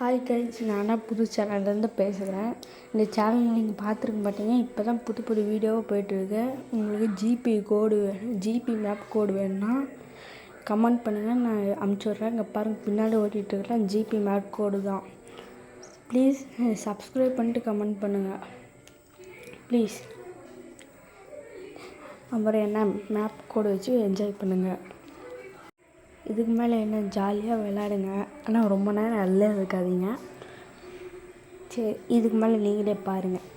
Hi guys, நான் புது சேனல்லேருந்து பேசுகிறேன். இந்த சேனல் நீங்கள் பார்த்துருக்க மாட்டீங்க. இப்போ தான் புது வீடியோவாக போய்ட்டுருக்கு. உங்களுக்கு ஜிபி மேப் கோடு வேணும்னா கமெண்ட் பண்ணுங்கள், நான் அமுச்சு விட்றேன். இங்கே பாருங்கள், பின்னாடி ஓட்டிகிட்ருக்கலாம் ஜிபி மேப் கோடு தான். ப்ளீஸ் சப்ஸ்கிரைப் பண்ணிட்டு கமெண்ட் பண்ணுங்கள் ப்ளீஸ். அப்புறம் என்ன மேப் கோடு வச்சு என்ஜாய் பண்ணுங்கள். இதுக்கு மேலே என்ன, ஜாலியாக விளையாடுங்க. ஆனால் ரொம்ப நேரம் நல்லா இருக்காதீங்க. சரி, இதுக்கு மேலே நீங்களே பாருங்கள்.